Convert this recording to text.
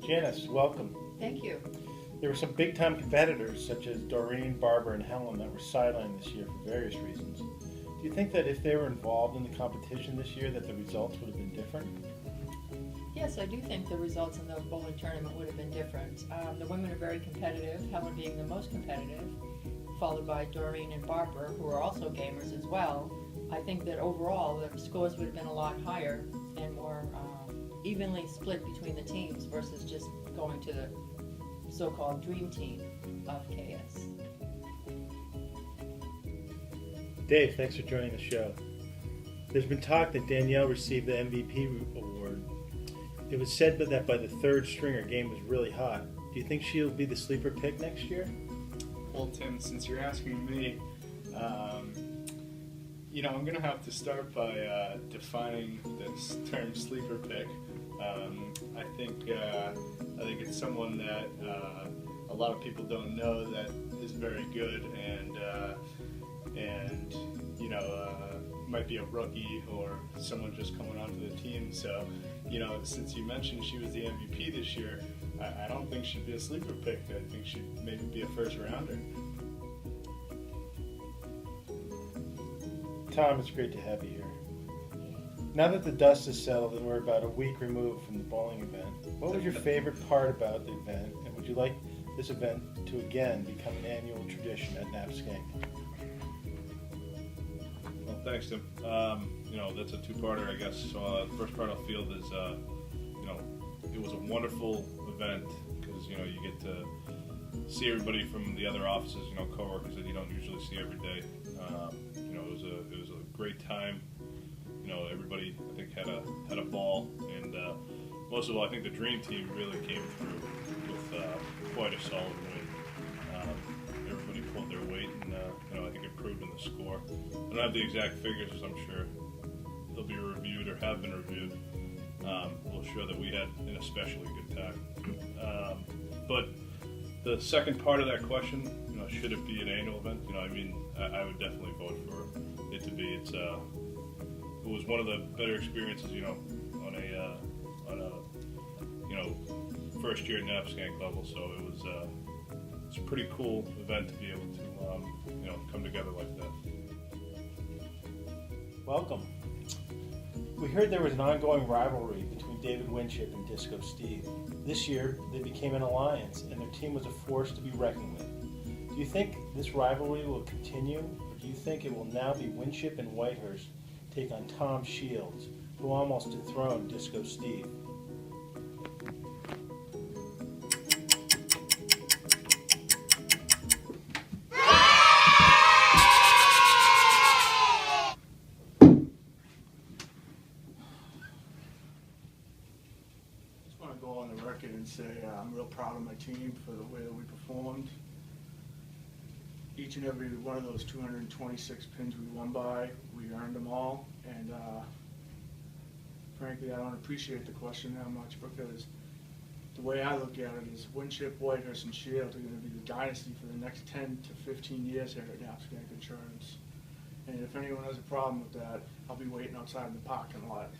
Janice, welcome. Thank you. There were some big-time competitors such as Doreen, Barbara, and Helen that were sidelined this year for various reasons. Do you think that if they were involved in the competition this year that the results would have been different? Yes, I do think the results in the bowling tournament would have been different. The women are very competitive, Helen being the most competitive, followed by Doreen and Barbara, who are also gamers as well. I think that overall the scores would have been a lot higher and more evenly split between the teams versus just going to the so-called dream team of KS. Dave, thanks for joining the show. There's been talk that Danielle received the MVP award. It was said that by the third string her game was really hot. Do you think she'll be the sleeper pick next year? Well, Tim, since you're asking me, I'm going to have to start by defining this term sleeper pick. I think it's someone that a lot of people don't know that is very good and might be a rookie or someone just coming onto the team. So, since you mentioned she was the MVP this year, I don't think she'd be a sleeper pick. I think she'd maybe be a first rounder. Tom, it's great to have you here. Now that the dust has settled and we're about a week removed from the bowling event, what was your favorite part about the event, and would you like this event to again become an annual tradition at Napskank? Well, thanks, Tim. That's a two-parter, I guess. So the first part I'll field is, it was a wonderful event because, you get to see everybody from the other offices, coworkers that you don't usually see every day. It was a great time. Everybody, I think, had a ball, and most of all, I think the Dream Team really came through with quite a solid win. Everybody pulled their weight, and I think improved in the score. I don't have the exact figures, as I'm sure they'll be reviewed or have been reviewed. We'll show that we had an especially good time. But the second part of that question, should it be an annual event? I would definitely vote for it to be. It was one of the better experiences, on a first year Napskank level. So it's a pretty cool event to be able to come together like that. Welcome. We heard there was an ongoing rivalry between David Winship and Disco Steve. This year, they became an alliance, and their team was a force to be reckoned with. Do you think this rivalry will continue, or do you think it will now be Winship and Whitehurst take on Tom Shields, who almost dethroned Disco Steve? Go on the record and say I'm real proud of my team for the way that we performed. Each and every one of those 226 pins we won by, we earned them all, and frankly I don't appreciate the question that much, because the way I look at it is Winship, Whitehurst, and Shields are going to be the dynasty for the next 10 to 15 years here at Napskank Insurance. And if anyone has a problem with that, I'll be waiting outside in the parking lot.